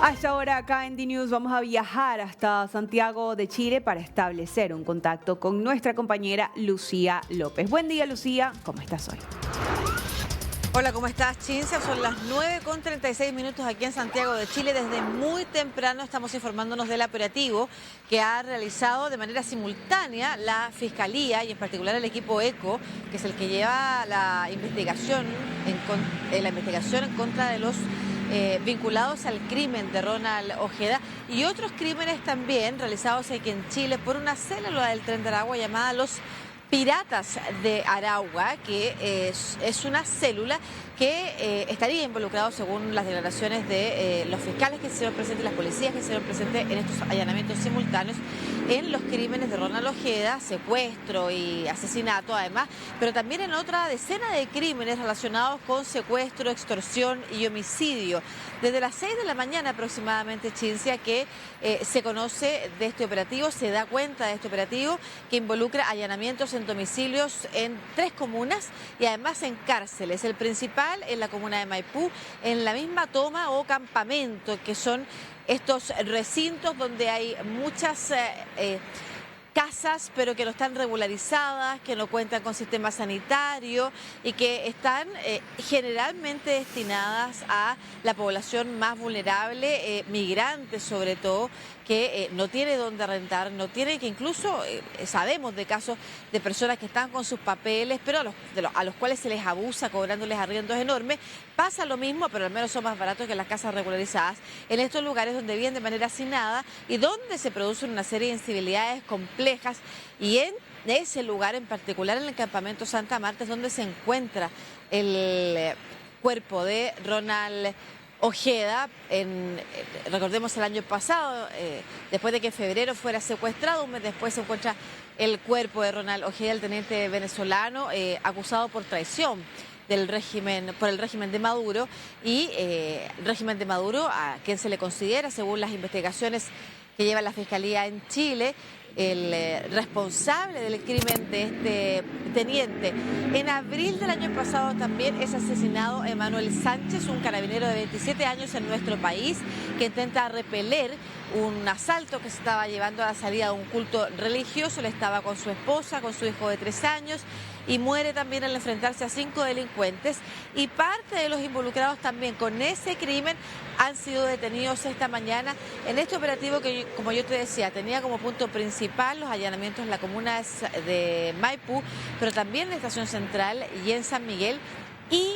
A esta hora acá en DNews vamos a viajar hasta Santiago de Chile para establecer un contacto con nuestra compañera Lucía López. Buen día, Lucía, ¿cómo estás hoy? Hola, ¿cómo estás, Cintia? Son las 9:36 aquí en Santiago de Chile. Desde muy temprano estamos informándonos del operativo que ha realizado de manera simultánea la Fiscalía y en particular el equipo ECO, que es el que lleva la investigación en contra de los vinculados al crimen de Ronald Ojeda y otros crímenes también realizados aquí en Chile por una célula del Tren de Aragua llamada Los Piratas de Aragua, que es una célula que estaría involucrado, según las declaraciones de los fiscales que se hicieron presentes, las policías que se hicieron presentes en estos allanamientos simultáneos, en los crímenes de Ronald Ojeda, secuestro y asesinato además, pero también en otra decena de crímenes relacionados con secuestro, extorsión y homicidio. Desde las 6 de la mañana aproximadamente, Cincia, que se conoce de este operativo, se da cuenta de este operativo que involucra allanamientos en domicilios en 3 comunas y además en cárceles. El principal en la comuna de Maipú, en la misma toma o campamento, que son estos recintos donde hay muchas casas, pero que no están regularizadas, que no cuentan con sistema sanitario y que están generalmente destinadas a la población más vulnerable, migrantes sobre todo, que no tiene dónde rentar, no tiene, que incluso sabemos de casos de personas que están con sus papeles, pero a los cuales se les abusa cobrándoles arriendos enormes. Pasa lo mismo, pero al menos son más baratos que las casas regularizadas, en estos lugares donde viven de manera asignada y donde se producen una serie de incivilidades complejas. Y en ese lugar en particular, en el campamento Santa Marta, es donde se encuentra el cuerpo de Ronald Ojeda. Recordemos el año pasado, después de que en febrero fuera secuestrado, un mes después se encuentra el cuerpo de Ronald Ojeda, el teniente venezolano, acusado por traición por el régimen de Maduro, y el régimen de Maduro, a quien se le considera, según las investigaciones que lleva la Fiscalía en Chile, el responsable del crimen de este teniente. En abril del año pasado también es asesinado Emanuel Sánchez, un carabinero de 27 años en nuestro país, que intenta repeler un asalto que se estaba llevando a la salida de un culto religioso. Él estaba con su esposa, con su hijo de 3 años, y muere también al enfrentarse a 5 delincuentes. Y parte de los involucrados también con ese crimen han sido detenidos esta mañana en este operativo que, como yo te decía, tenía como punto principal los allanamientos en la comuna de Maipú, pero también en la Estación Central y en San Miguel. Y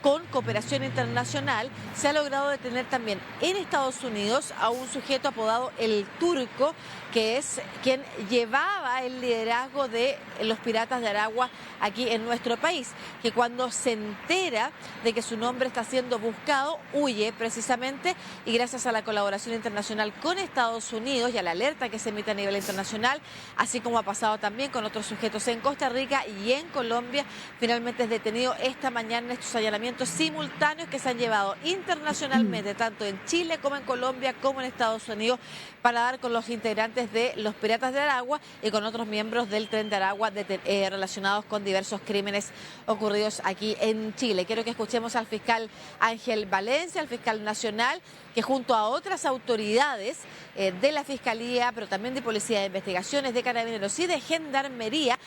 con cooperación internacional se ha logrado detener también en Estados Unidos a un sujeto apodado El Turco, que es quien llevaba el liderazgo de los Piratas de Aragua aquí en nuestro país, que cuando se entera de que su nombre está siendo buscado, huye precisamente, y gracias a la colaboración internacional con Estados Unidos y a la alerta que se emite a nivel internacional, así como ha pasado también con otros sujetos en Costa Rica y en Colombia, finalmente es detenido esta mañana en estos allanamientos simultáneos que se han llevado internacionalmente, tanto en Chile como en Colombia como en Estados Unidos, para dar con los integrantes de los Piratas de Aragua y con otros miembros del Tren de Aragua relacionados con diversos crímenes ocurridos aquí en Chile. Quiero que escuchemos al fiscal Ángel Valencia, al fiscal nacional, que junto a otras autoridades de la Fiscalía, pero también de Policía de Investigaciones, de Carabineros y de Gendarmería,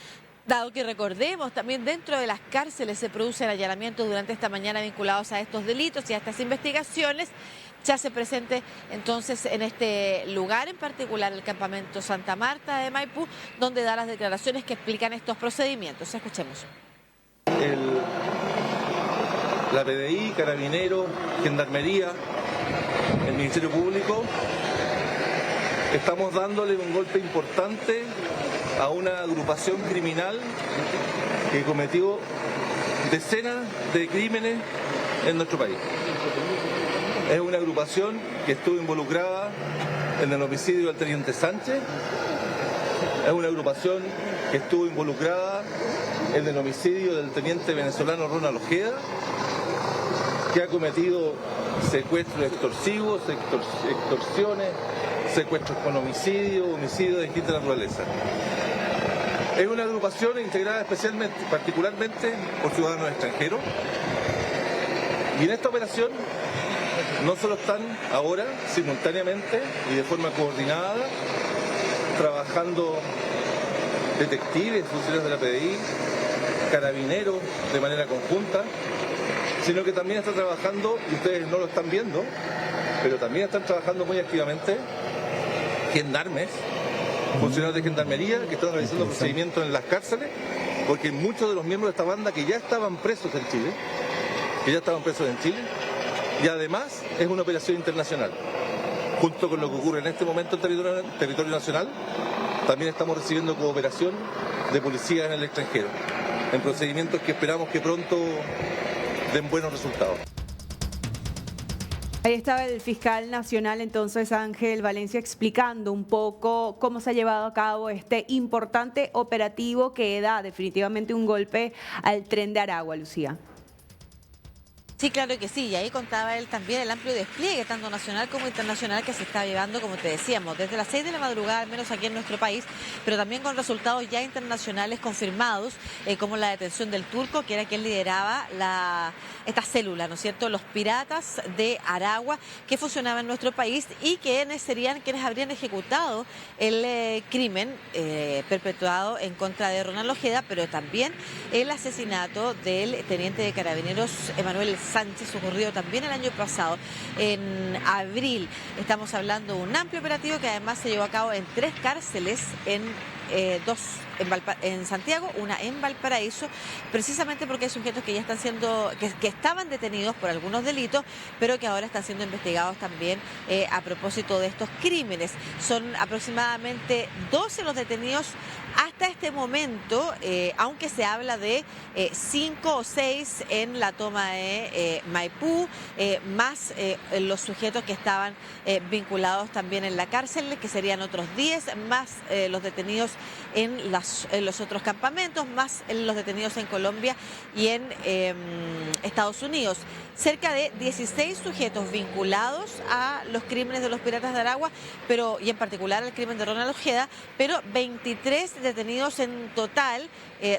dado que recordemos, también dentro de las cárceles se producen allanamientos durante esta mañana vinculados a estos delitos y a estas investigaciones, se hace presente entonces en este lugar, en particular el campamento Santa Marta de Maipú, donde da las declaraciones que explican estos procedimientos. Escuchemos. La PDI, Carabineros, Gendarmería, el Ministerio Público, estamos dándole un golpe importante a una agrupación criminal que cometió decenas de crímenes en nuestro país. Es una agrupación que estuvo involucrada en el homicidio del teniente Sánchez, es una agrupación que estuvo involucrada en el homicidio del teniente venezolano Ronald Ojeda, que ha cometido secuestros extorsivos, extorsiones, secuestros con homicidio de distinta naturaleza. Es una agrupación integrada particularmente por ciudadanos extranjeros, y en esta operación no solo están ahora simultáneamente y de forma coordinada trabajando detectives, funcionarios de la PDI, carabineros de manera conjunta, sino que también está trabajando, y ustedes no lo están viendo, pero también están trabajando muy activamente gendarmes, funcionarios de gendarmería que están realizando procedimientos en las cárceles, porque muchos de los miembros de esta banda que ya estaban presos en Chile, y además es una operación internacional. Junto con lo que ocurre en este momento en territorio nacional, también estamos recibiendo cooperación de policías en el extranjero, en procedimientos que esperamos que pronto den buenos resultados. Ahí estaba el fiscal nacional, entonces Ángel Valencia, explicando un poco cómo se ha llevado a cabo este importante operativo que da definitivamente un golpe al Tren de Aragua, Lucía. Sí, claro que sí, y ahí contaba él también el amplio despliegue, tanto nacional como internacional, que se está llevando, como te decíamos, desde las 6 de la madrugada, al menos aquí en nuestro país, pero también con resultados ya internacionales confirmados, como la detención del turco, que era quien lideraba esta célula, ¿no es cierto?, los piratas de Aragua, que funcionaban en nuestro país y que serían quienes habrían ejecutado el crimen perpetuado en contra de Ronald Ojeda, pero también el asesinato del teniente de carabineros Emanuel Sánchez, ocurrido también el año pasado, en abril. Estamos hablando de un amplio operativo que además se llevó a cabo en 3 cárceles, dos en Santiago, una en Valparaíso, precisamente porque hay sujetos que ya están que estaban detenidos por algunos delitos, pero que ahora están siendo investigados también a propósito de estos crímenes. Son aproximadamente 12 los detenidos hasta este momento, aunque se habla de 5 o 6 en la toma de Maipú, más los sujetos que estaban vinculados también en la cárcel, que serían otros 10, más los detenidos en los otros campamentos, más los detenidos en Colombia y en Estados Unidos. Cerca de 16 sujetos vinculados a los crímenes de los piratas de Aragua, y en particular al crimen de Ronald Ojeda, pero 23 detenidos en total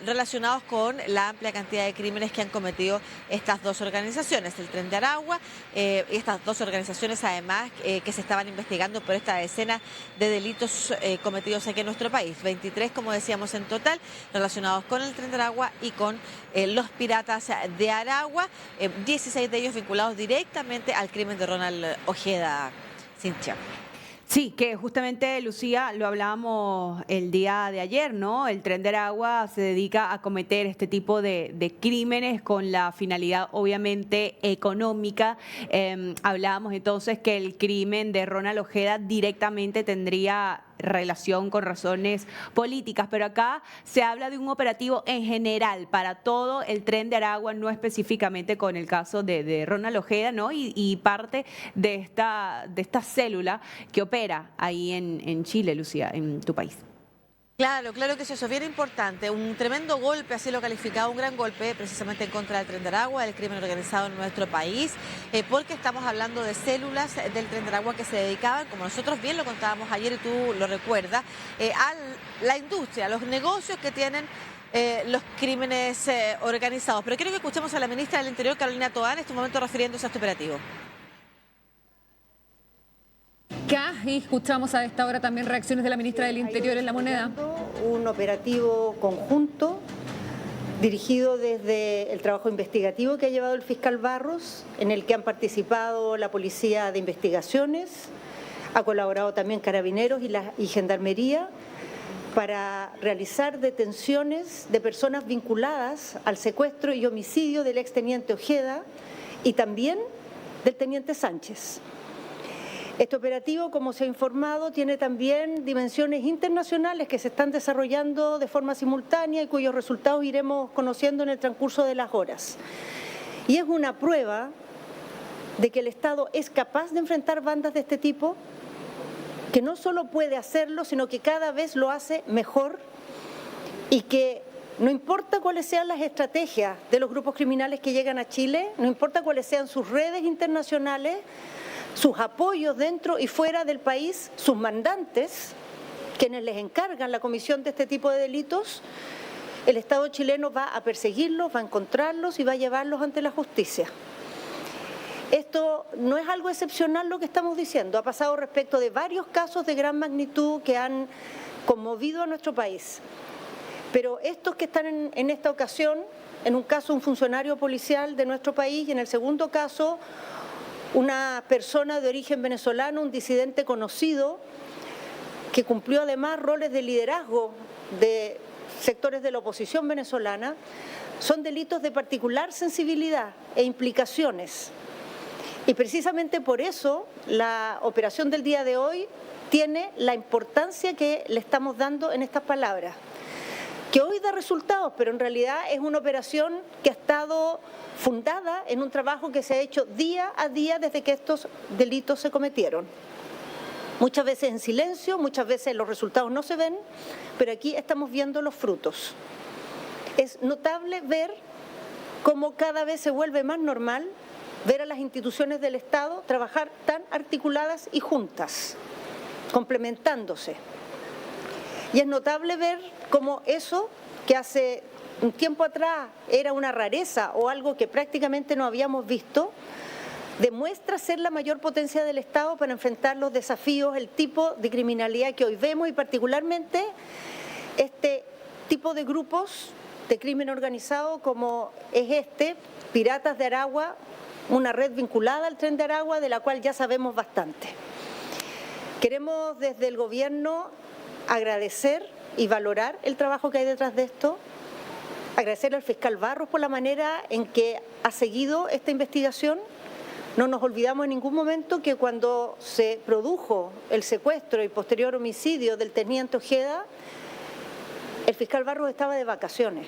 relacionados con la amplia cantidad de crímenes que han cometido estas dos organizaciones, el Tren de Aragua, estas dos organizaciones además que se estaban investigando por esta decena de delitos cometidos aquí en nuestro país. 23, como decíamos, en total, relacionados con el Tren de Aragua y con los piratas de Aragua, 16 de ellos vinculados directamente al crimen de Ronald Ojeda. Cintia. Sí, que justamente, Lucía, lo hablábamos el día de ayer, ¿no? El Tren de Aragua se dedica a cometer este tipo de crímenes con la finalidad, obviamente, económica. Hablábamos entonces que el crimen de Ronald Ojeda directamente tendría relación con razones políticas, pero acá se habla de un operativo en general para todo el Tren de Aragua, no específicamente con el caso de Ronald Ojeda, ¿no? Y parte de esta célula que opera ahí en Chile, Lucía, en tu país. Claro, claro que eso es bien importante. Un tremendo golpe, así lo calificado, un gran golpe precisamente en contra del Tren de Aragua, del crimen organizado en nuestro país, porque estamos hablando de células del Tren de Aragua que se dedicaban, como nosotros bien lo contábamos ayer y tú lo recuerdas, a la industria, a los negocios que tienen los crímenes organizados. Pero quiero que escuchemos a la ministra del Interior, Carolina Toá, en este momento refiriéndose a este operativo. Y escuchamos a esta hora también reacciones de la ministra del Interior en La Moneda. Un operativo conjunto dirigido desde el trabajo investigativo que ha llevado el fiscal Barros, en el que han participado la Policía de Investigaciones, ha colaborado también Carabineros y Gendarmería, para realizar detenciones de personas vinculadas al secuestro y homicidio del exteniente Ojeda y también del teniente Sánchez. Este operativo, como se ha informado, tiene también dimensiones internacionales que se están desarrollando de forma simultánea y cuyos resultados iremos conociendo en el transcurso de las horas. Y es una prueba de que el Estado es capaz de enfrentar bandas de este tipo, que no solo puede hacerlo, sino que cada vez lo hace mejor y que no importa cuáles sean las estrategias de los grupos criminales que llegan a Chile, no importa cuáles sean sus redes internacionales, sus apoyos dentro y fuera del país, sus mandantes, quienes les encargan la comisión de este tipo de delitos, el Estado chileno va a perseguirlos, va a encontrarlos y va a llevarlos ante la justicia. Esto no es algo excepcional lo que estamos diciendo, ha pasado respecto de varios casos de gran magnitud que han conmovido a nuestro país. Pero estos que están en esta ocasión, en un caso un funcionario policial de nuestro país y en el segundo caso una persona de origen venezolano, un disidente conocido, que cumplió además roles de liderazgo de sectores de la oposición venezolana, son delitos de particular sensibilidad e implicaciones. Y precisamente por eso la operación del día de hoy tiene la importancia que le estamos dando en estas palabras, que hoy da resultados, pero en realidad es una operación que ha estado fundada en un trabajo que se ha hecho día a día desde que estos delitos se cometieron. Muchas veces en silencio, muchas veces los resultados no se ven, pero aquí estamos viendo los frutos. Es notable ver cómo cada vez se vuelve más normal ver a las instituciones del Estado trabajar tan articuladas y juntas, complementándose. Y es notable ver cómo eso, que hace un tiempo atrás era una rareza o algo que prácticamente no habíamos visto, demuestra ser la mayor potencia del Estado para enfrentar los desafíos, el tipo de criminalidad que hoy vemos y particularmente este tipo de grupos de crimen organizado como es Piratas de Aragua, una red vinculada al Tren de Aragua de la cual ya sabemos bastante. Queremos desde el Gobierno agradecer y valorar el trabajo que hay detrás de esto, agradecerle al fiscal Barros por la manera en que ha seguido esta investigación. No nos olvidamos en ningún momento que cuando se produjo el secuestro y posterior homicidio del teniente Ojeda, el fiscal Barros estaba de vacaciones.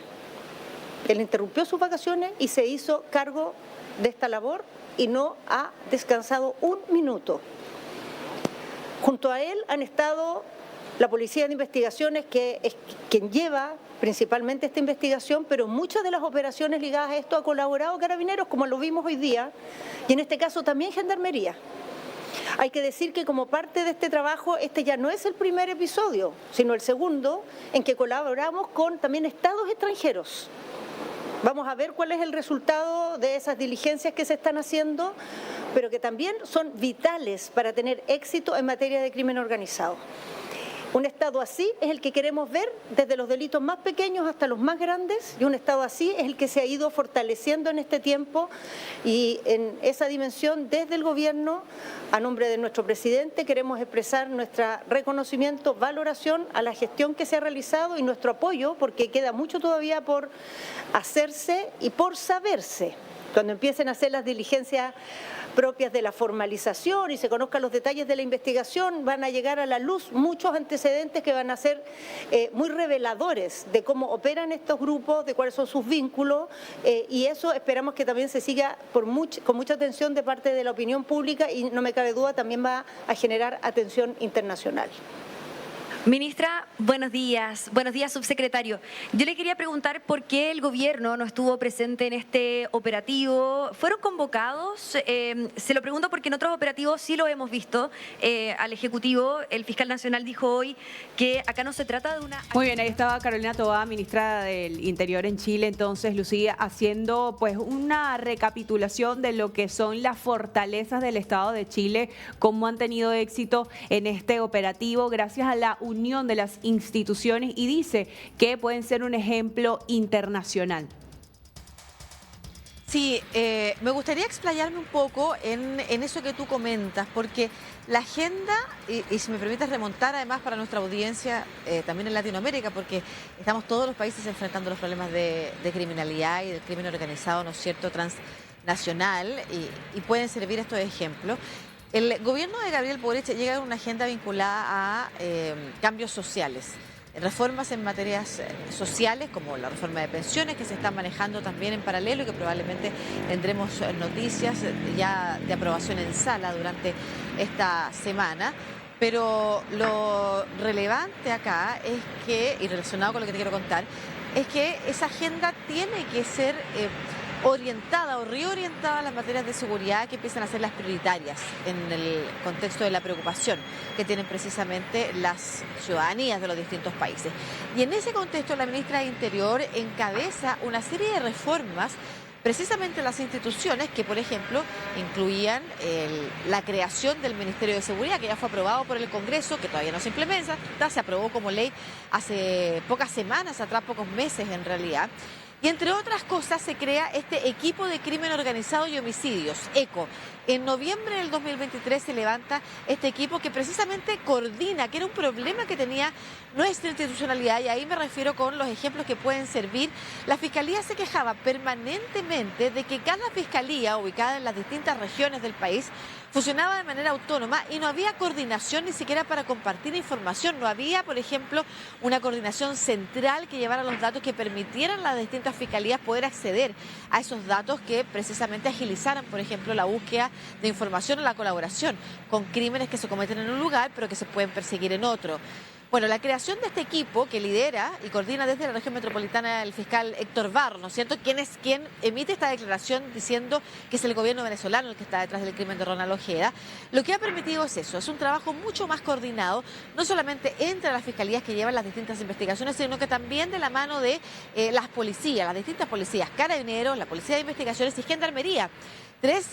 Él interrumpió sus vacaciones y se hizo cargo de esta labor y no ha descansado un minuto. Junto a él han estado la Policía de Investigaciones, que es quien lleva principalmente esta investigación, pero muchas de las operaciones ligadas a esto ha colaborado Carabineros, como lo vimos hoy día, y en este caso también Gendarmería. Hay que decir que como parte de este trabajo, este ya no es el primer episodio, sino el segundo, en que colaboramos con también estados extranjeros. Vamos a ver cuál es el resultado de esas diligencias que se están haciendo, pero que también son vitales para tener éxito en materia de crimen organizado. Un Estado así es el que queremos ver desde los delitos más pequeños hasta los más grandes, y un Estado así es el que se ha ido fortaleciendo en este tiempo, y en esa dimensión desde el Gobierno, a nombre de nuestro presidente, queremos expresar nuestro reconocimiento, valoración a la gestión que se ha realizado y nuestro apoyo, porque queda mucho todavía por hacerse y por saberse. Cuando empiecen a hacer las diligencias propias de la formalización y se conozcan los detalles de la investigación, van a llegar a la luz muchos antecedentes que van a ser muy reveladores de cómo operan estos grupos, de cuáles son sus vínculos, y eso esperamos que también se siga con mucha atención de parte de la opinión pública, y no me cabe duda también va a generar atención internacional. Ministra, buenos días. Buenos días, subsecretario. Yo le quería preguntar por qué el gobierno no estuvo presente en este operativo. ¿Fueron convocados? Se lo pregunto porque en otros operativos sí lo hemos visto. Al Ejecutivo, el fiscal nacional dijo hoy que acá no se trata de una... Muy bien, ahí estaba Carolina Toá, ministra del Interior en Chile. Entonces, Lucía, haciendo pues una recapitulación de lo que son las fortalezas del Estado de Chile, cómo han tenido éxito en este operativo gracias a la unión de las instituciones, y dice que pueden ser un ejemplo internacional. Sí, me gustaría explayarme un poco en eso que tú comentas, porque la agenda, y si me permites remontar además para nuestra audiencia, también en Latinoamérica, porque estamos todos los países enfrentando los problemas de criminalidad y del crimen organizado, ¿no es cierto?, transnacional, y pueden servir estos ejemplos. El gobierno de Gabriel Boric llega a una agenda vinculada a cambios sociales, reformas en materias sociales, como la reforma de pensiones que se está manejando también en paralelo y que probablemente tendremos noticias ya de aprobación en sala durante esta semana. Pero lo relevante acá es que, y relacionado con lo que te quiero contar, es que esa agenda tiene que ser orientada o reorientada a las materias de seguridad que empiezan a ser las prioritarias en el contexto de la preocupación que tienen precisamente las ciudadanías de los distintos países. Y en ese contexto la ministra de Interior encabeza una serie de reformas precisamente las instituciones que, por ejemplo, incluían la creación del Ministerio de Seguridad, que ya fue aprobado por el Congreso, que todavía no se implementa, se aprobó como ley hace pocas semanas, atrás pocos meses en realidad. Y entre otras cosas se crea este equipo de crimen organizado y homicidios, ECO. En noviembre del 2023 se levanta este equipo que precisamente coordina, que era un problema que tenía nuestra institucionalidad, y ahí me refiero con los ejemplos que pueden servir. La Fiscalía se quejaba permanentemente de que cada fiscalía ubicada en las distintas regiones del país funcionaba de manera autónoma y no había coordinación ni siquiera para compartir información. No había, por ejemplo, una coordinación central que llevara los datos que permitieran a las distintas fiscalías poder acceder a esos datos que precisamente agilizaran, por ejemplo, la búsqueda de información o la colaboración con crímenes que se cometen en un lugar pero que se pueden perseguir en otro. Bueno, la creación de este equipo que lidera y coordina desde la región metropolitana el fiscal Héctor Barros, ¿no es cierto?, quien es quien emite esta declaración diciendo que es el gobierno venezolano el que está detrás del crimen de Ronald Ojeda. Lo que ha permitido es eso, es un trabajo mucho más coordinado, no solamente entre las fiscalías que llevan las distintas investigaciones, sino que también de la mano de las policías, las distintas policías, Carabineros, la Policía de Investigaciones y Gendarmería. Tres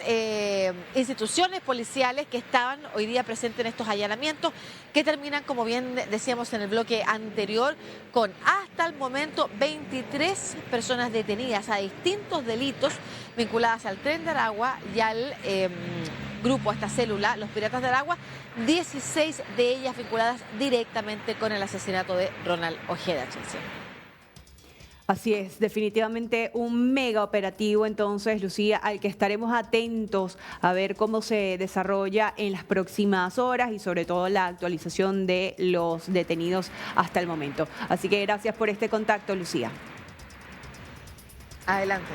instituciones policiales que estaban hoy día presentes en estos allanamientos, que terminan, como bien decíamos en el bloque anterior, con hasta el momento 23 personas detenidas a distintos delitos vinculadas al Tren de Aragua y al grupo, a esta célula, los Piratas de Aragua, 16 de ellas vinculadas directamente con el asesinato de Ronald Ojeda. Así es, definitivamente un mega operativo entonces, Lucía, al que estaremos atentos a ver cómo se desarrolla en las próximas horas y sobre todo la actualización de los detenidos hasta el momento. Así que gracias por este contacto, Lucía. Adelante.